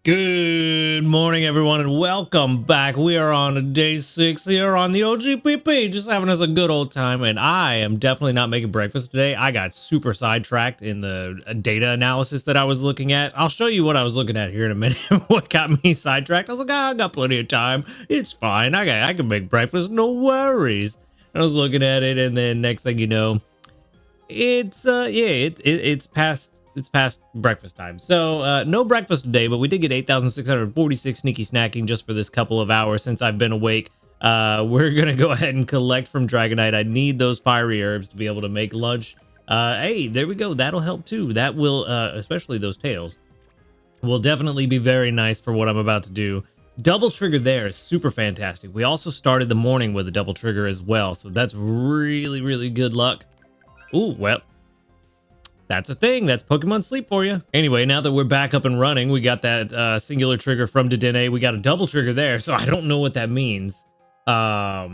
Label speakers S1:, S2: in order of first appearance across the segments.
S1: Good morning, everyone, and welcome back. We are on day 6 here on the OGPP, just having us a good old time, and I am definitely not making breakfast today. I got super sidetracked in the data analysis that I was looking at. I'll show you what I was looking at here in a minute, what got me sidetracked. I was like, I got plenty of time. It's fine. I can make breakfast, no worries. I was looking at it, and then next thing you know, it's past breakfast time. So no breakfast today, but we did get 8,646 sneaky snacking just for this couple of hours since I've been awake. We're gonna go ahead and collect from Dragonite. I need those fiery herbs to be able to make lunch. Hey, there we go. That'll help too. That will, especially those tails, will definitely be very nice for what I'm about to do. Double trigger there is super fantastic. We also started the morning with a double trigger as well, so that's really, really good luck. Ooh, well, that's a thing. That's Pokemon Sleep for you. Anyway, now that we're back up and running, we got that singular trigger from Dedenne. We got a double trigger there, so I don't know what that means. Yeah,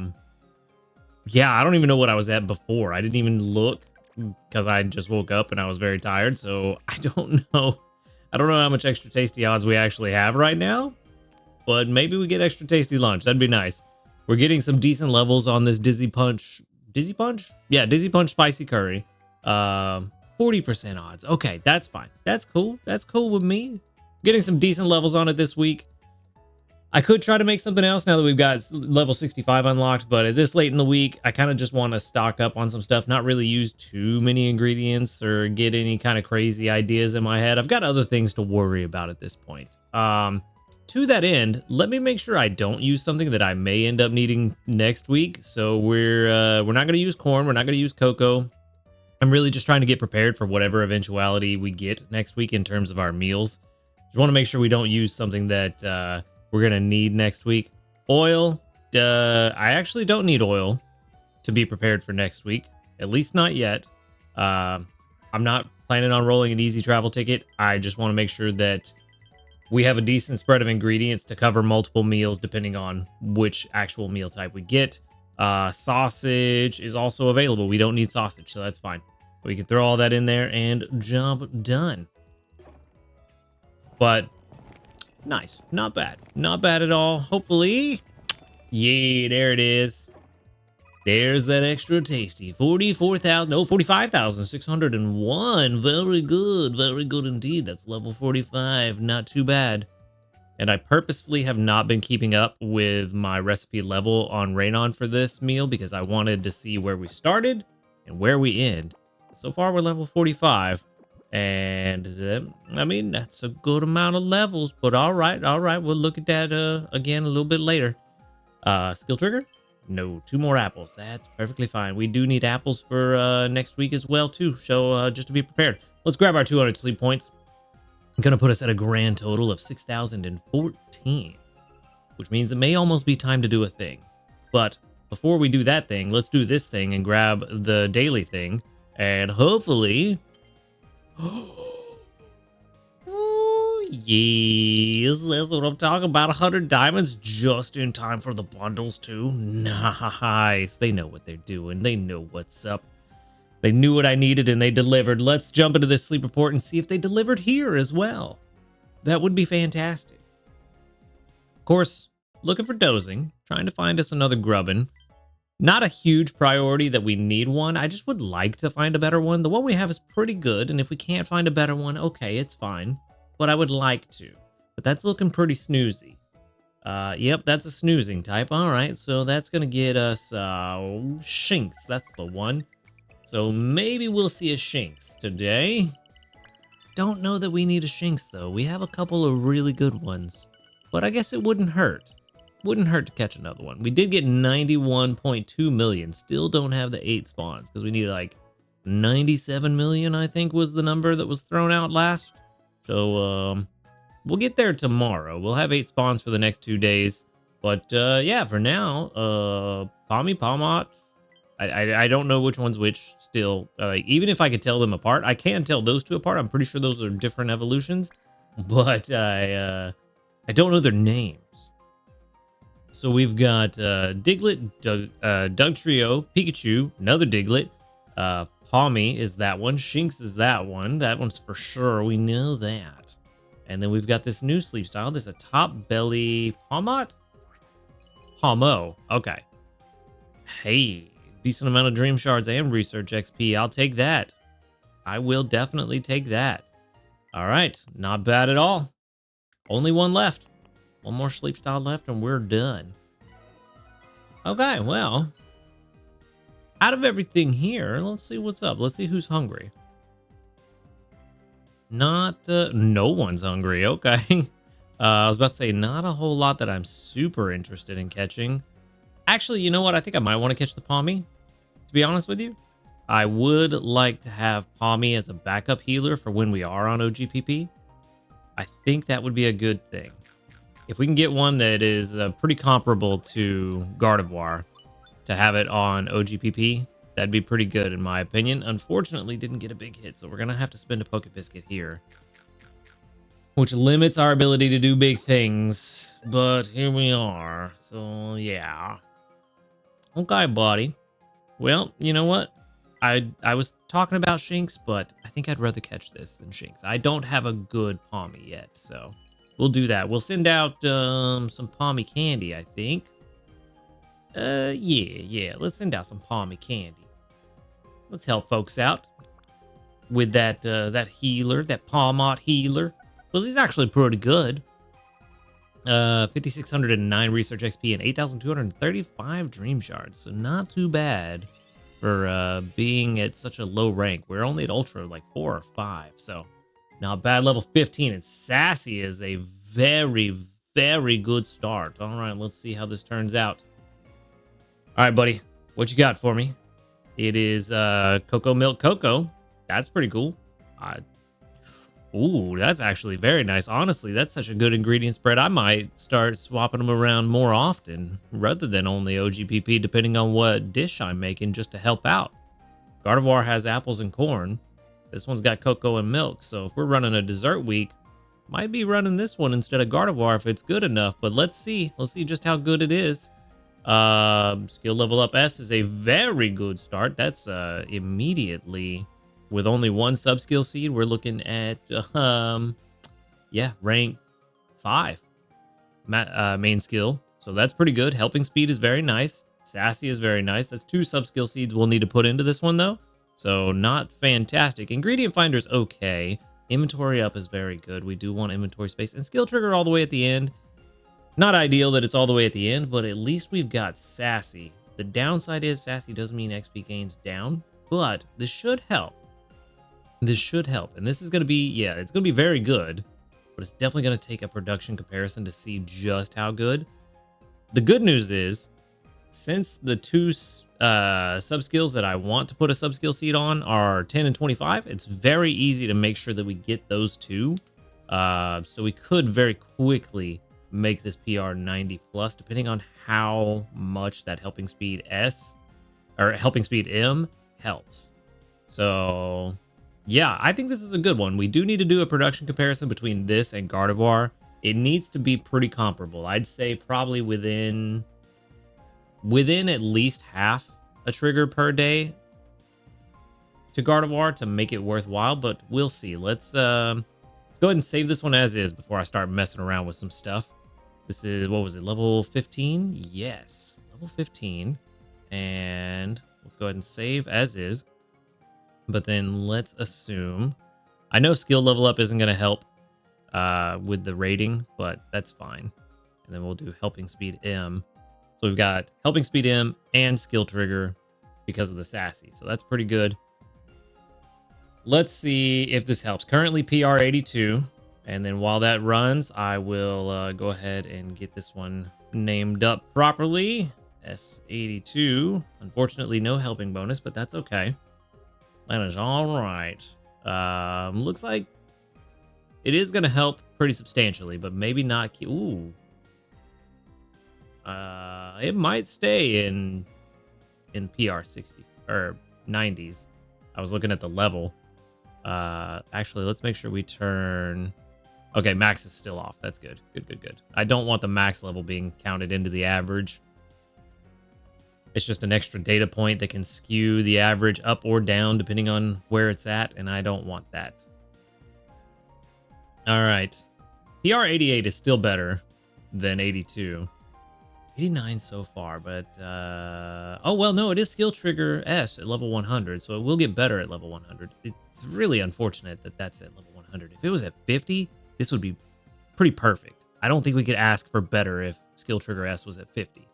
S1: I don't even know what I was at before. I didn't even look because I just woke up and I was very tired, so I don't know. I don't know how much extra tasty odds we actually have right now, but maybe we get extra tasty lunch. That'd be nice. We're getting some decent levels on this Dizzy Punch. Dizzy Punch? Yeah, Dizzy Punch Spicy Curry. 40% odds. Okay, that's fine. That's cool. That's cool with me. Getting some decent levels on it this week. I could try to make something else now that we've got level 65 unlocked, but at this late in the week, I kind of just want to stock up on some stuff, not really use too many ingredients or get any kind of crazy ideas in my head. I've got other things to worry about at this point. To that end, let me make sure I don't use something that I may end up needing next week. So we're not going to use corn. We're not going to use cocoa. I'm really just trying to get prepared for whatever eventuality we get next week in terms of our meals. Just want to make sure we don't use something that we're going to need next week. Oil. I actually don't need oil to be prepared for next week. At least not yet. I'm not planning on rolling an easy travel ticket. I just want to make sure that we have a decent spread of ingredients to cover multiple meals depending on which actual meal type we get. Sausage is also available. We don't need sausage, so that's fine. We can throw all that in there and job done. But nice. Not bad. Not bad at all. Hopefully. Yeah, there it is. There's that extra tasty. 45,601. Very good. Very good indeed. That's level 45. Not too bad. And I purposefully have not been keeping up with my recipe level on Raenon for this meal because I wanted to see where we started and where we end. So far, we're level 45. And then, I mean, that's a good amount of levels. But all right. We'll look at that again a little bit later. Skill trigger? No, 2 more apples. That's perfectly fine. We do need apples for next week as well, too. So just to be prepared. Let's grab our 200 sleep points. I'm going to put us at a grand total of 6,014, which means it may almost be time to do a thing. But before we do that thing, let's do this thing and grab the daily thing. And hopefully... Oh, yes, that's what I'm talking about. 100 diamonds just in time for the bundles, too. Nice. They know what they're doing. They know what's up. They knew what I needed and they delivered. Let's jump into this sleep report and see if they delivered here as well. That would be fantastic. Of course, looking for dozing, trying to find us another grubbin. Not a huge priority that we need one. I just would like to find a better one. The one we have is pretty good, and if we can't find a better one, okay, it's fine. But I would like to. But that's looking pretty snoozy. Yep, that's a snoozing type. All right, so that's going to get us Shinx. That's the one. So maybe we'll see a Shinx today. Don't know that we need a Shinx, though. We have a couple of really good ones. But I guess it wouldn't hurt. Wouldn't hurt to catch another one. We did get 91.2 million. Still don't have the 8 spawns because we needed like 97 million, I think was the number that was thrown out last. So we'll get there tomorrow. We'll have 8 spawns for the next 2 days. But yeah, for now, Pomot. I don't know which one's which still. Even if I could tell them apart, I can tell those 2 apart. I'm pretty sure those are different evolutions. But I don't know their names. So we've got Diglett, Dugtrio, Pikachu, another Diglett, Pawmi is that one, Shinx is that one. That one's for sure. We know that. And then we've got this new sleep style. This is a top belly Palmot? Palmo. Okay. Hey, decent amount of dream shards and research XP. I'll take that. I will definitely take that. All right. Not bad at all. Only one left. One more sleep style left and we're done. Okay, well, out of everything here, let's see what's up. Let's see who's hungry. Not, no one's hungry. Okay. I was about to say not a whole lot that I'm super interested in catching. Actually, you know what? I think I might want to catch the Palmy, to be honest with you. I would like to have Palmy as a backup healer for when we are on OGPP. I think that would be a good thing. If we can get one that is pretty comparable to Gardevoir to have it on OGPP, that'd be pretty good in my opinion. Unfortunately, didn't get a big hit, so we're going to have to spend a Poke Biscuit here, which limits our ability to do big things. But here we are. So, yeah. Okay, buddy. Well, you know what? I was talking about Shinx, but I think I'd rather catch this than Shinx. I don't have a good Palmy yet, so we'll do that. We'll send out some Palmy candy, I think. Yeah. Let's send out some Palmy candy. Let's help folks out with that healer, that Palmot healer. Well, he's actually pretty good. 5,609 research XP and 8,235 dream shards. So not too bad for being at such a low rank. We're only at ultra like 4 or 5. So not bad. Level 15 and Sassy is a very, very good start. All right, let's see how this turns out. All right, buddy. What you got for me? It is Cocoa Milk Cocoa. That's pretty cool. Ooh, that's actually very nice. Honestly, that's such a good ingredient spread. I might start swapping them around more often rather than only OGPP, depending on what dish I'm making, just to help out. Gardevoir has apples and corn. This one's got cocoa and milk. So if we're running a dessert week, might be running this one instead of Gardevoir if it's good enough. But let's see. Let's see just how good it is. Skill level up S is a very good start. That's immediately... With only one sub-skill seed, we're looking at, rank 5 main skill. So that's pretty good. Helping speed is very nice. Sassy is very nice. That's 2 sub-skill seeds we'll need to put into this one, though. So not fantastic. Ingredient finder's okay. Inventory up is very good. We do want inventory space. And skill trigger all the way at the end. Not ideal that it's all the way at the end, but at least we've got Sassy. The downside is Sassy does mean XP gains down, but this should help. This should help. And this is going to be, yeah, it's going to be very good, but it's definitely going to take a production comparison to see just how good. The good news is, since the 2 sub-skills that I want to put a sub-skill seed on are 10 and 25, it's very easy to make sure that we get those 2. So we could very quickly make this PR 90 plus, depending on how much that helping speed S or helping speed M helps. So... yeah, I think this is a good one. We do need to do a production comparison between this and Gardevoir. It needs to be pretty comparable. I'd say probably within at least half a trigger per day to Gardevoir to make it worthwhile, but we'll see. Let's go ahead and save this one as is before I start messing around with some stuff. This is, what was it, level 15? Yes, level 15. And let's go ahead and save as is. But then let's assume, I know skill level up isn't going to help with the rating, but that's fine. And then we'll do helping speed M. So we've got helping speed M and skill trigger because of the Sassy. So that's pretty good. Let's see if this helps. Currently PR 82. And then while that runs, I will go ahead and get this one named up properly. S82. Unfortunately, no helping bonus, but that's okay. That is all right. Looks like it is going to help pretty substantially, but maybe not. Ooh. It might stay in PR 60 or 90s. I was looking at the level. Actually, let's make sure we turn. Okay, max is still off. That's good. Good. I don't want the max level being counted into the average. It's just an extra data point that can skew the average up or down depending on where it's at, and I don't want that. All right. PR 88 is still better than 82. 89 so far, but oh well, no, it is skill trigger S at level 100, so it will get better at level 100. It's really unfortunate that that's at level 100. If it was at 50, this would be pretty perfect. I don't think we could ask for better if skill trigger S was at 50.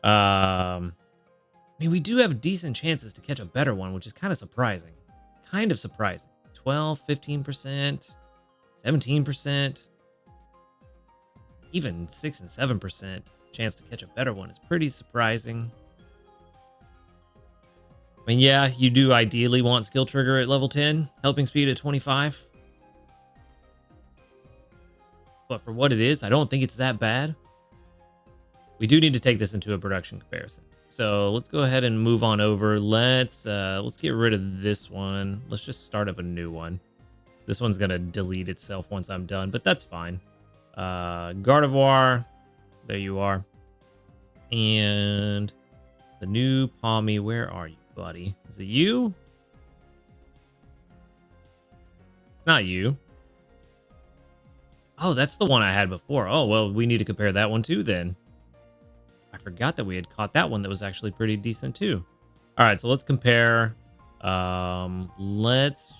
S1: I mean, we do have decent chances to catch a better one, which is kind of surprising. 12, 15%, 17%. Even 6 and 7% chance to catch a better one is pretty surprising. I mean, yeah, you do ideally want skill trigger at level 10, helping speed at 25. But for what it is, I don't think it's that bad. We do need to take this into a production comparison. So let's go ahead and move on over. Let's get rid of this one. Let's just start up a new one. This one's gonna delete itself once I'm done, but that's fine. Gardevoir, there you are. And the new Palmy, where are you, buddy? Is it you? It's not you. Oh, that's the one I had before. Oh, well, we need to compare that one too then. I forgot that we had caught that one that was actually pretty decent too. All right, so let's compare. Let's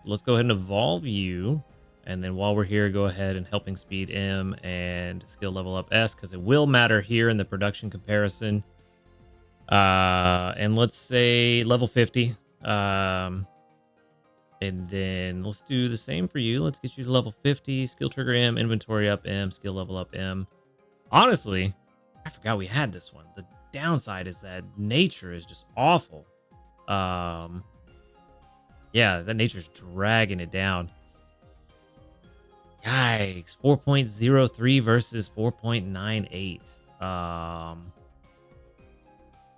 S1: go ahead and evolve you. And then while we're here, go ahead and helping speed M and skill level up S, because it will matter here in the production comparison. And let's say level 50. And then let's do the same for you. Let's get you to level 50, skill trigger M, inventory up M, skill level up M. Honestly, I forgot we had this one. The downside is that nature is just awful. Yeah, that nature's dragging it down. Yikes, 4.03 versus 4.98.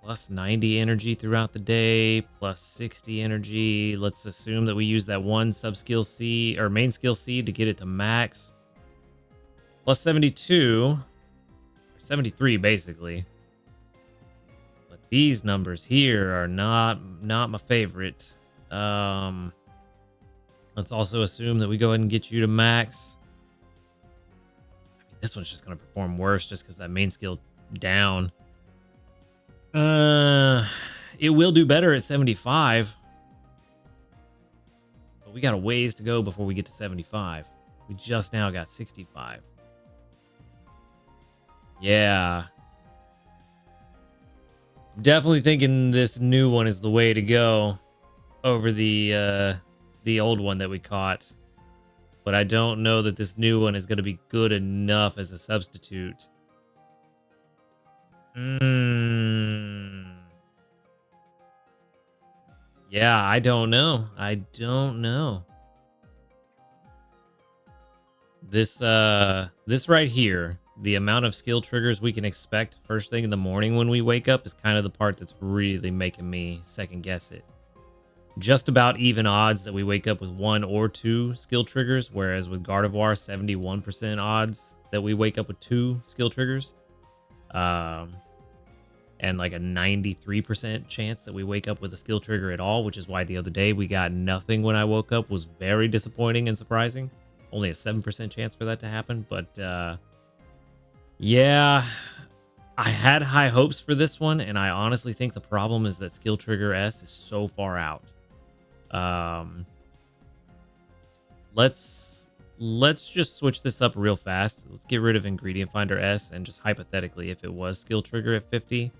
S1: Plus 90 energy throughout the day, plus 60 energy. Let's assume that we use that one sub-skill seed, or main skill seed, to get it to max. Plus 72, 73 basically. But these numbers here are not my favorite. Let's also assume that we go ahead and get you to max. I mean, this one's just going to perform worse just because that main skill down. It will do better at 75. But we got a ways to go before we get to 75. We just now got 65. Yeah. I'm definitely thinking this new one is the way to go over the old one that we caught, but I don't know that this new one is going to be good enough as a substitute. Yeah, I don't know. This right here, the amount of skill triggers we can expect first thing in the morning when we wake up is kind of the part that's really making me second guess it. Just about even odds that we wake up with 1 or 2 skill triggers, whereas with Gardevoir, 71% odds that we wake up with 2 skill triggers. And like a 93% chance that we wake up with a skill trigger at all, which is why the other day we got nothing when I woke up. Was very disappointing and surprising. Only a 7% chance for that to happen, but yeah, I had high hopes for this one, and I honestly think the problem is that skill trigger S is so far out. Let's just switch this up real fast. Let's get rid of ingredient finder S, and just hypothetically, if it was skill trigger at 50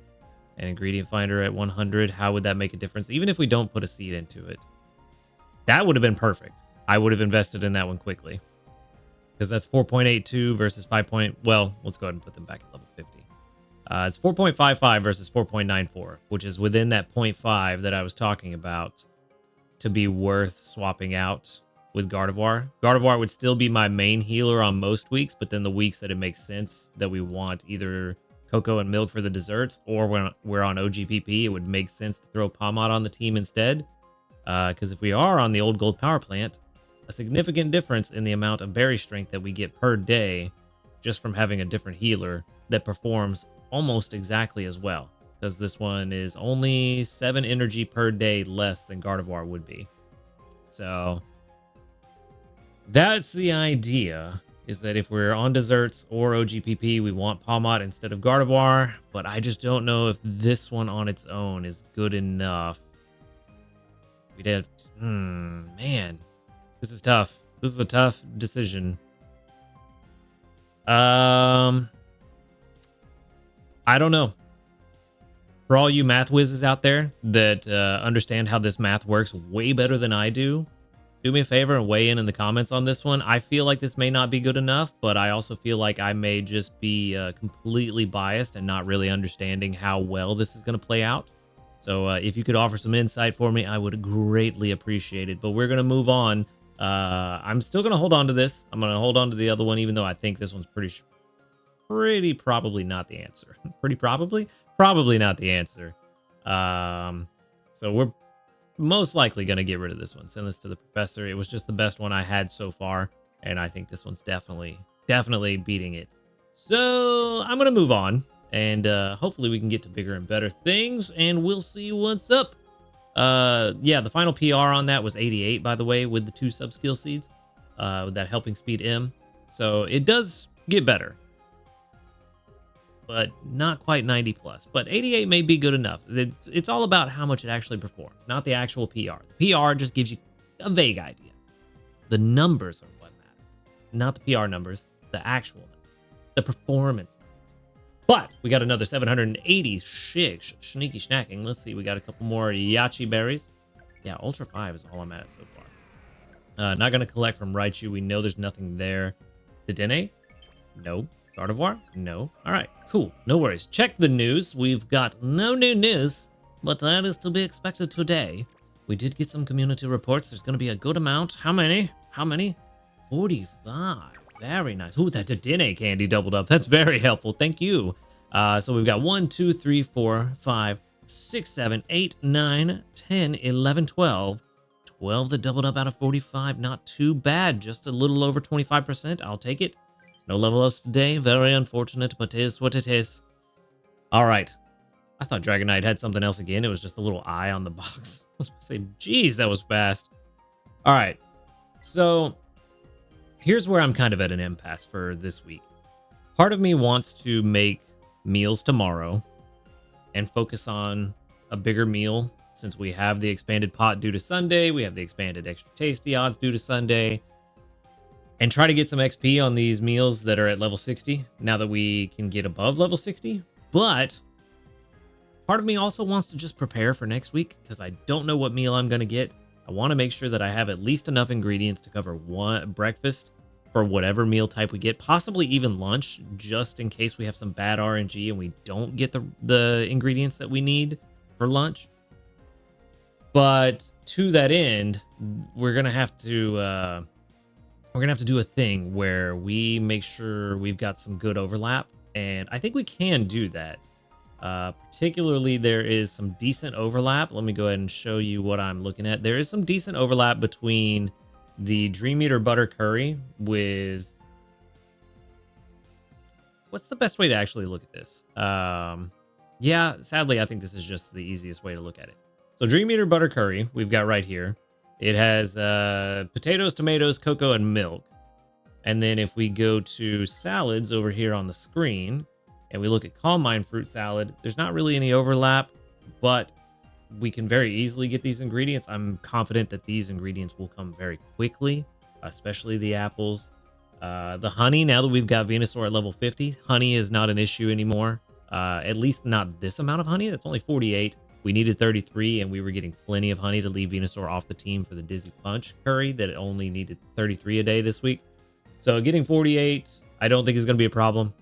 S1: and ingredient finder at 100, how would that make a difference? Even if we don't put a seed into it, that would have been perfect. I would have invested in that one quickly, because that's 4.82 versus 5. Well, let's go ahead and put them back at level 50. It's 4.55 versus 4.94, which is within that 0.5 that I was talking about to be worth swapping out with Gardevoir. Gardevoir would still be my main healer on most weeks, but then the weeks that it makes sense that we want either cocoa and milk for the desserts, or when we're on OGPP, it would make sense to throw Pomade on the team instead. Because if we are on the old gold power plant, a significant difference in the amount of berry strength that we get per day just from having a different healer that performs almost exactly as well, because this one is only 7 energy per day less than Gardevoir would be. So That's the idea, is that if we're on desserts or OGPP, we want Palmot instead of Gardevoir, but I just don't know if this one on its own is good enough. We'd have, man, this is tough. This is a tough decision. I don't know. For all you math whizzes out there that understand how this math works way better than I do me a favor and weigh in the comments on this one. I feel like this may not be good enough, but I also feel like I may just be completely biased and not really understanding how well this is going to play out. So if you could offer some insight for me, I would greatly appreciate it. But we're going to move on. I'm still going to hold on to this. I'm going to hold on to the other one, even though I think this one's pretty probably not the answer. Pretty probably not the answer. So we're most likely going to get rid of this one. Send this to the professor. It was just the best one I had so far, and I think this one's definitely beating it. So I'm going to move on, and hopefully we can get to bigger and better things, and we'll see what's up. Yeah, the final PR on that was 88, by the way, with the 2 sub-skill seeds, with that helping speed M. So it does get better, but not quite 90 plus. But 88 may be good enough. It's all about how much it actually performs, not the actual PR. The PR just gives you a vague idea. The numbers are what matter, not the PR numbers, the actual numbers, the performance numbers. But we got another 780 sneaky snacking. Let's see, we got a couple more Yachi berries. Yeah, Ultra 5 is all I'm at so far. Not going to collect from Raichu. We know there's nothing there. Dedenne? No. Gardevoir? No. All right, cool. No worries. Check the news. We've got no new news, but that is to be expected today. We did get some community reports. There's going to be a good amount. How many? 45. Very nice. Ooh, that Dedenne candy doubled up. That's very helpful. Thank you. So we've got 1, 2, 3, 4, 5, 6, 7, 8, 9, 10, 11, 12. 12 that doubled up out of 45. Not too bad. Just a little over 25%. I'll take it. No level ups today. Very unfortunate, but it is what it is. All right. I thought Dragonite had something else again. It was just a little eye on the box. I was going to say, geez, that was fast. All right. So here's where I'm kind of at an impasse for this week. Part of me wants to make meals tomorrow and focus on a bigger meal since we have the expanded pot due to Sunday. We have the expanded extra tasty odds due to Sunday. And try to get some XP on these meals that are at level 60 now that we can get above level 60. But part of me also wants to just prepare for next week because I don't know what meal I'm going to get. I want to make sure that I have at least enough ingredients to cover one breakfast for whatever meal type we get, possibly even lunch, just in case we have some bad RNG and we don't get the ingredients that we need for lunch. But to that end, we're going to have to do a thing where we make sure we've got some good overlap, and I think we can do that. Particularly, there is some decent overlap. Let me go ahead and show you what I'm looking at. There is some decent overlap between the Dream Eater Butter Curry with... What's the best way to actually look at this? Yeah, sadly, I think this is just the easiest way to look at it. So Dream Eater Butter Curry, we've got right here. It has potatoes, tomatoes, cocoa, and milk. And then if we go to salads over here on the screen, and we look at Calm Mind Fruit Salad, there's not really any overlap, but we can very easily get these ingredients. I'm confident that these ingredients will come very quickly, especially the apples. The honey, now that we've got Venusaur at level 50, honey is not an issue anymore. At least not this amount of honey. That's only 48. We needed 33, and we were getting plenty of honey to leave Venusaur off the team for the Dizzy Punch curry that it only needed 33 a day this week. So getting 48, I don't think is going to be a problem.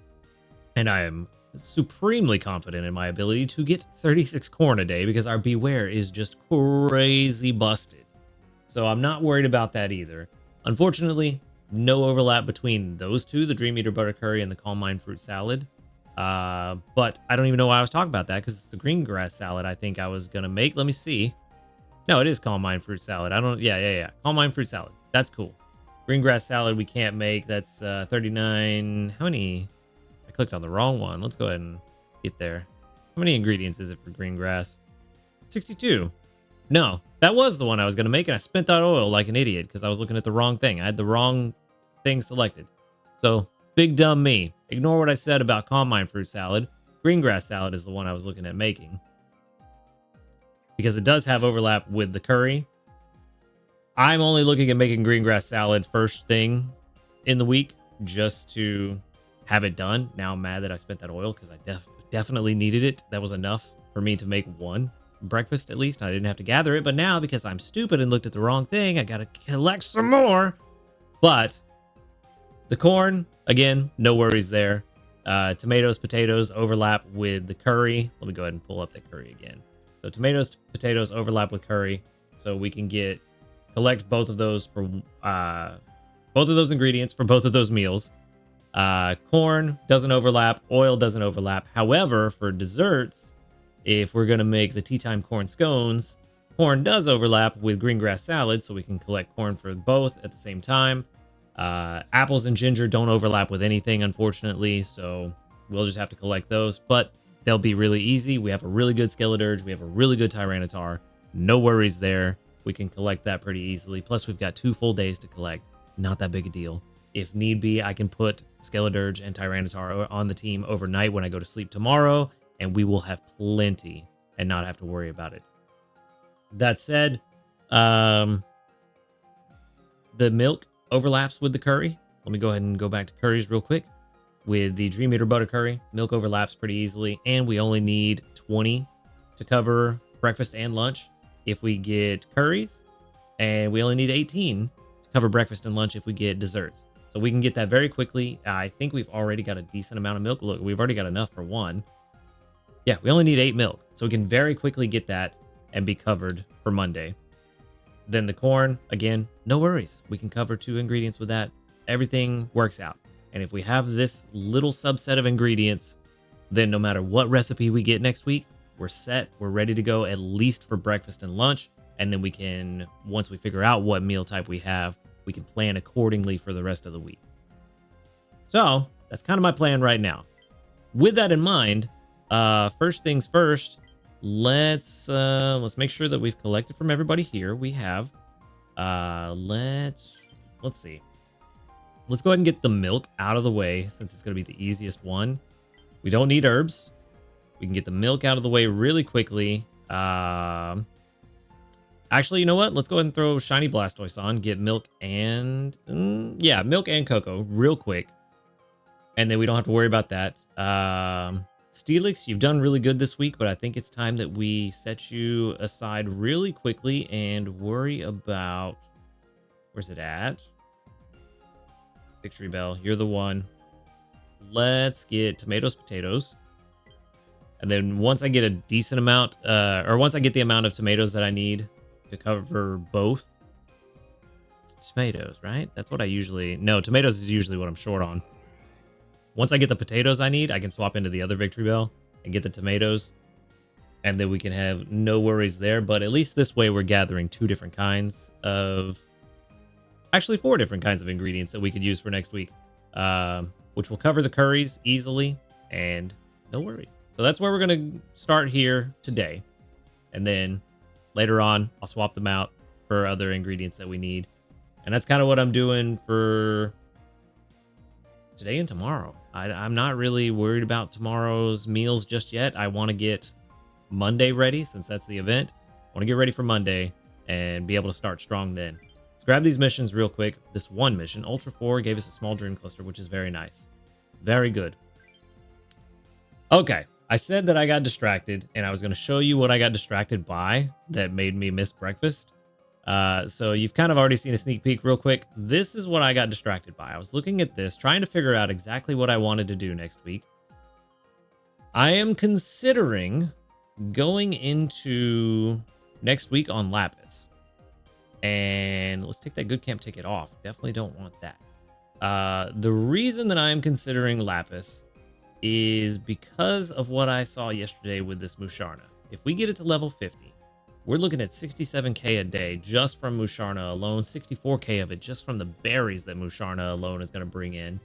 S1: And I am supremely confident in my ability to get 36 corn a day because our Beware is just crazy busted. So I'm not worried about that either. Unfortunately, no overlap between those two, the Dream Eater Butter Curry and the Calm Mind Fruit Salad. But I don't even know why I was talking about that because it's the green grass salad I think I was going to make. Let me see. No, it is Calm Mind Fruit Salad. Yeah. Calm Mind Fruit Salad. That's cool. Green grass salad we can't make. That's 39. How many? I clicked on the wrong one. Let's go ahead and get there. How many ingredients is it for green grass? 62. No, that was the one I was going to make, and I spent that oil like an idiot because I was looking at the wrong thing. I had the wrong thing selected. So, big dumb me. Ignore what I said about combine fruit salad. Green grass salad is the one I was looking at making, because it does have overlap with the curry. I'm only looking at making green grass salad first thing in the week just to have it done. Now I'm mad that I spent that oil because I definitely needed it. That was enough for me to make one breakfast at least. I didn't have to gather it, but now because I'm stupid and looked at the wrong thing, I got to collect some more. But the corn, again, no worries there. Tomatoes, potatoes overlap with the curry. Let me go ahead and pull up that curry again. So tomatoes, potatoes overlap with curry. So we can collect both of those for both of those ingredients for both of those meals. Corn doesn't overlap. Oil doesn't overlap. However, for desserts, if we're going to make the tea time corn scones, corn does overlap with green grass salad. So we can collect corn for both at the same time. Apples and ginger don't overlap with anything, unfortunately. So we'll just have to collect those. But they'll be really easy. We have a really good Skeledirge. We have a really good Tyranitar. No worries there. We can collect that pretty easily. Plus, we've got 2 full days to collect. Not that big a deal. If need be, I can put Skeledirge and Tyranitar on the team overnight when I go to sleep tomorrow, and we will have plenty and not have to worry about it. That said, the milk overlaps with the curry. Let me go ahead and go back to curries real quick. With the Dream Eater butter curry, milk overlaps pretty easily, and we only need 20 to cover breakfast and lunch if we get curries, and we only need 18 to cover breakfast and lunch if we get desserts. So we can get that very quickly. I think we've already got a decent amount of milk. Look, we've already got enough for one. Yeah, we only need 8 milk, so we can very quickly get that and be covered for Monday. Then the corn, again, no worries. We can cover 2 ingredients with that. Everything works out. And if we have this little subset of ingredients, then no matter what recipe we get next week, we're set. We're ready to go at least for breakfast and lunch. And then we can, once we figure out what meal type we have, we can plan accordingly for the rest of the week. So that's kind of my plan right now. With that in mind, first things first, let's make sure that we've collected from everybody here. We have, let's see. Let's go ahead and get the milk out of the way since it's going to be the easiest one. We don't need herbs. We can get the milk out of the way really quickly. Actually, you know what? Let's go ahead and throw Shiny Blastoise on. Get milk and... milk and cocoa real quick. And then we don't have to worry about that. Steelix, you've done really good this week, but I think it's time that we set you aside really quickly and worry about... Where's it at? Victory Bell, you're the one. Let's get tomatoes, potatoes. And then once I get a decent amount, or once I get the amount of tomatoes that I need to cover both. It's tomatoes, right? That's what I usually... No, tomatoes is usually what I'm short on. Once I get the potatoes I need, I can swap into the other Victory Bell and get the tomatoes. And then we can have no worries there. But at least this way we're gathering 2 different kinds of... Actually, 4 different kinds of ingredients that we could use for next week, which will cover the curries easily and no worries. So that's where we're going to start here today. And then later on, I'll swap them out for other ingredients that we need. And that's kind of what I'm doing for today and tomorrow. I'm not really worried about tomorrow's meals just yet. I want to get Monday ready since that's the event. I want to get ready for Monday and be able to start strong then. Let's grab these missions real quick. This one mission, Ultra 4, gave us a small dream cluster, which is very nice. Very good. Okay, I said that I got distracted, and I was going to show you what I got distracted by that made me miss breakfast. So you've kind of already seen a sneak peek real quick. This is what I got distracted by. I was looking at this, trying to figure out exactly what I wanted to do next week. I am considering going into next week on Lapis. And let's take that good camp ticket off. Definitely don't want that. The reason that I am considering Lapis is because of what I saw yesterday with this Musharna. If we get it to level 50, we're looking at 67k a day just from Musharna alone, 64k of it just from the berries that Musharna alone is going to bring in.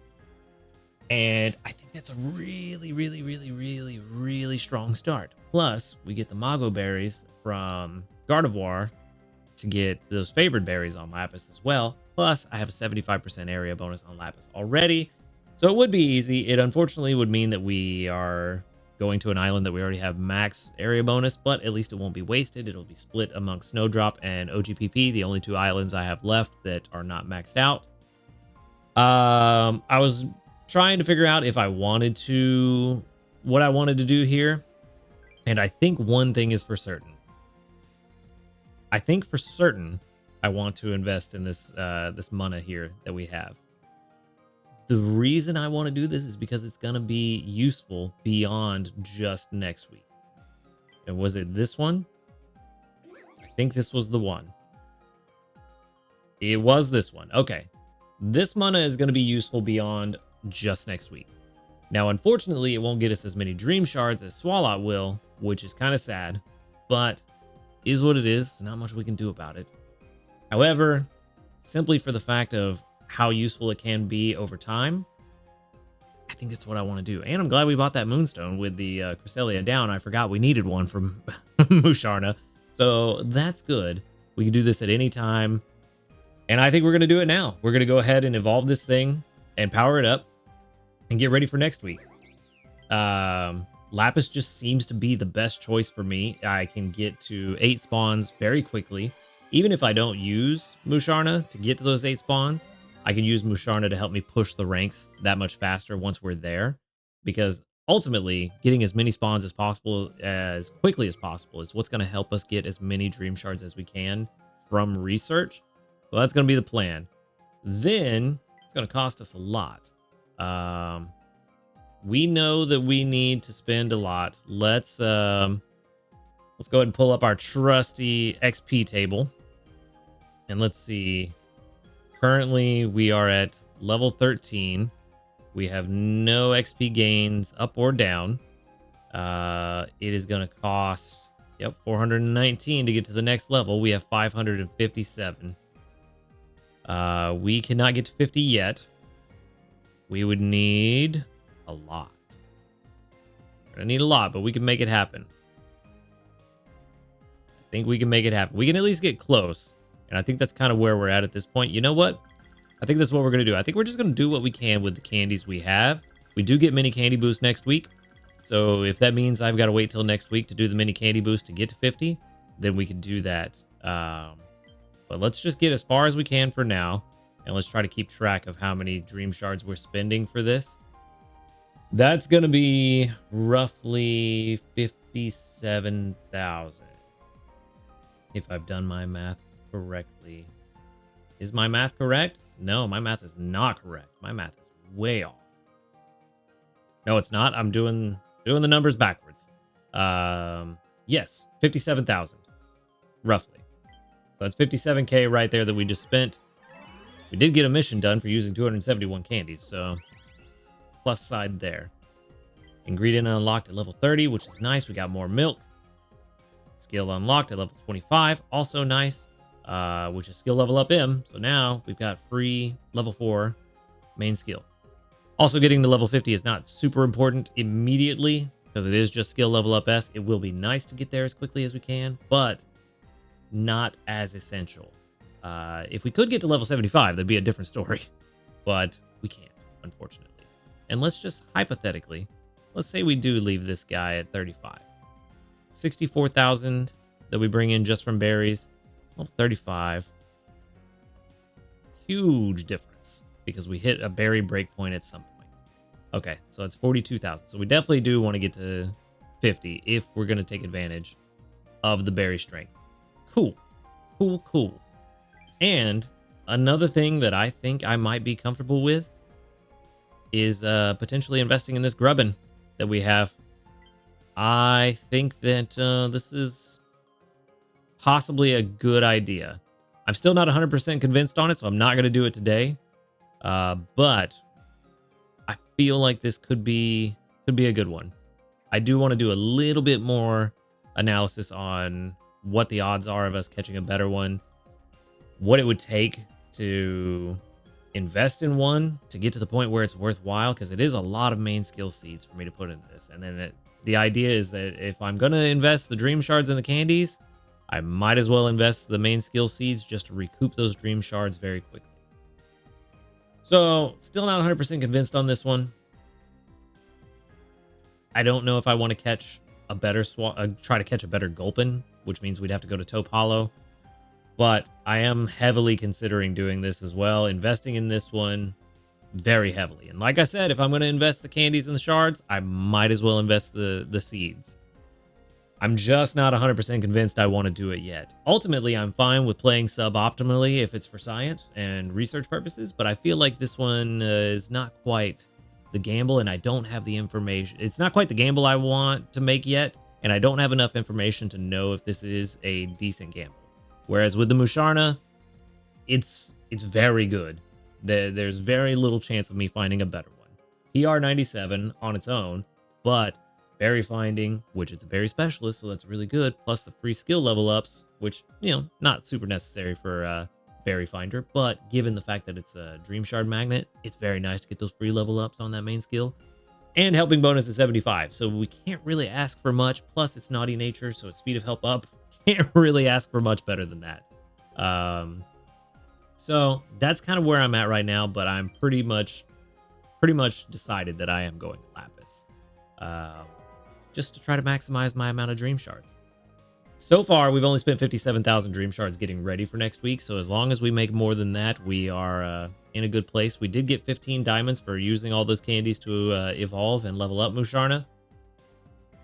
S1: And I think that's a really, really, really, really, really strong start. Plus, we get the Mago berries from Gardevoir to get those favored berries on Lapis as well. Plus, I have a 75% area bonus on Lapis already. So it would be easy. It unfortunately would mean that we are going to an island that we already have max area bonus, but at least it won't be wasted. It'll be split amongst Snowdrop and OGPP, the only two islands I have left that are not maxed out. I was trying to figure out if I wanted to, what I wanted to do here. And I think one thing is for certain. I think for certain I want to invest in this this mana here that we have. The reason I want to do this is because it's going to be useful beyond just next week. And was it this one? I think this was the one. It was this one. Okay. This mana is going to be useful beyond just next week. Now, unfortunately, it won't get us as many Dream Shards as Swalot will, which is kind of sad, but is what it is. Not much we can do about it. However, simply for the fact of how useful it can be over time, I think that's what I want to do. And I'm glad we bought that Moonstone with the Cresselia down. I forgot we needed one from Musharna. So that's good. We can do this at any time. And I think we're going to do it now. We're going to go ahead and evolve this thing and power it up and get ready for next week. Lapis just seems to be the best choice for me. I can get to 8 spawns very quickly. Even if I don't use Musharna to get to those 8 spawns, I can use Musharna to help me push the ranks that much faster once we're there. Because ultimately, getting as many spawns as possible, as quickly as possible, is what's going to help us get as many Dream Shards as we can from research. So that's going to be the plan. Then, it's going to cost us a lot. We know that we need to spend a lot. Let's go ahead and pull up our trusty XP table. And let's see. Currently, we are at level 13. We have no XP gains up or down. It is going to cost, 419 to get to the next level. We have 557. We cannot get to 50 yet. We would need a lot. We're going to need a lot, but we can make it happen. I think we can make it happen. We can at least get close. And I think that's kind of where we're at this point. You know what? I think that's what we're going to do. I think we're just going to do what we can with the candies we have. We do get mini candy boost next week. So if that means I've got to wait till next week to do the mini candy boost to get to 50, then we can do that. But let's just get as far as we can for now. And let's try to keep track of how many Dream Shards we're spending for this. That's going to be roughly 57,000. If I've done my math correctly. Is my math correct? No, my math is not correct. My math is way off. No, it's not. I'm doing the numbers backwards. Yes, 57,000 roughly. So that's 57k right there that we just spent. We did get a mission done for using 271 candies, so plus side there. Ingredient unlocked at level 30, which is nice. We got more milk. Skill unlocked at level 25, also nice. Which is skill level up M. So now we've got free level 4 main skill. Also, getting to level 50 is not super important immediately because it is just skill level up S. It will be nice to get there as quickly as we can, but not as essential. If we could get to level 75, that'd be a different story, but we can't, unfortunately. And let's just hypothetically, let's say we do leave this guy at 35. 64,000 that we bring in just from berries. Level 35. Huge difference because we hit a berry breakpoint at some point. Okay, so it's 42,000. So we definitely do want to get to 50 if we're going to take advantage of the berry strength. Cool. Cool, cool. And another thing that I think I might be comfortable with is potentially investing in this grubbin that we have. I think that this is possibly a good idea. I'm still not 100% convinced on it, so I'm not going to do it today. But I feel like this could be a good one. I do want to do a little bit more analysis on what the odds are of us catching a better one, what it would take to invest in one to get to the point where it's worthwhile, because it is a lot of main skill seeds for me to put into this. And then the idea is that if I'm going to invest the dream shards and the candies, I might as well invest the main skill seeds just to recoup those dream shards very quickly. So still not 100% convinced on this one. I don't know if I want to catch a better try to catch a better Gulpin, which means we'd have to go to Taupe Hollow. But I am heavily considering doing this as well, investing in this one very heavily. And like I said, if I'm going to invest the candies and the shards, I might as well invest the seeds. I'm just not 100% convinced I want to do it yet. Ultimately, I'm fine with playing suboptimally if it's for science and research purposes, but I feel like this one is not quite the gamble, and I don't have the information. It's not quite the gamble I want to make yet, and I don't have enough information to know if this is a decent gamble. Whereas with the Musharna, it's very good. There's very little chance of me finding a better one. PR 97 on its own, but berry finding, which it's a berry specialist, so that's really good, plus the free skill level ups, which, you know, not super necessary for berry finder, but given the fact that it's a dream shard magnet, it's very nice to get those free level ups on that main skill. And helping bonus is 75, so we can't really ask for much, plus it's naughty nature, so it's speed of help up. Can't really ask for much better than that. So that's kind of where I'm at right now, but I'm pretty much decided that I am going Lapis, just to try to maximize my amount of dream shards. So far, we've only spent 57,000 dream shards getting ready for next week, so as long as we make more than that, we are in a good place. We did get 15 diamonds for using all those candies to evolve and level up Musharna.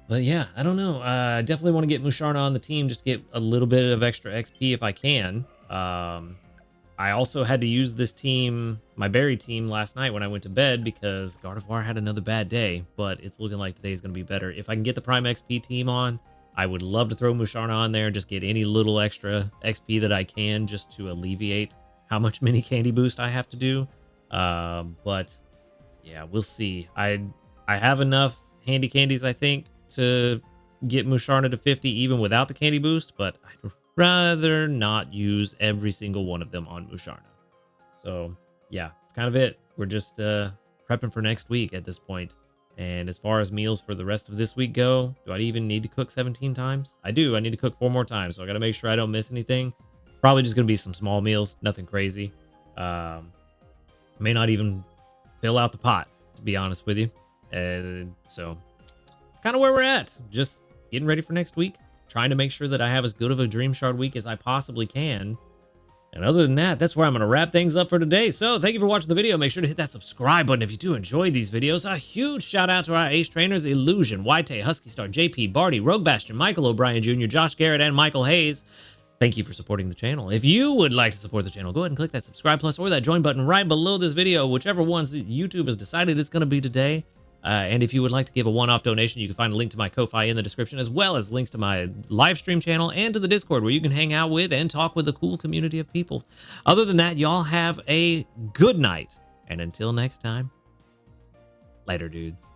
S1: But yeah, I don't know. I definitely want to get Musharna on the team just to get a little bit of extra XP if I can. I also had to use this team, my berry team, last night when I went to bed because Gardevoir had another bad day, but it's looking like today's going to be better. If I can get the Prime XP team on, I would love to throw Musharna on there and just get any little extra XP that I can just to alleviate how much mini candy boost I have to do. But yeah, we'll see. I have enough handy candies, I think, to get Musharna to 50 even without the candy boost, but I'd rather not use every single one of them on Musharna. So yeah, that's kind of it. We're just prepping for next week at this point. And as far as meals for the rest of this week go, do I even need to cook 17 times? I do. I need to cook 4 more times, so I got to make sure I don't miss anything. Probably just going to be some small meals, nothing crazy. May not even fill out the pot, to be honest with you. So kind of where we're at, just getting ready for next week, trying to make sure that I have as good of a dream shard week as I possibly can. And other than that, that's where I'm going to wrap things up for today. So thank you for watching the video. Make sure to hit that subscribe button if you do enjoy these videos. A huge shout out to our ace trainers, Illusion, White, Husky Star, JP, Barty, Rogue Bastion, Michael O'Brien Jr., Josh Garrett, and Michael Hayes. Thank you for supporting the channel. If you would like to support the channel, go ahead and click that subscribe plus or that join button right below this video, whichever ones YouTube has decided it's going to be today. And if you would like to give a one-off donation, you can find a link to my Ko-Fi in the description, as well as links to my live stream channel and to the Discord, where you can hang out with and talk with a cool community of people. Other than that, y'all have a good night. And until next time, later, dudes.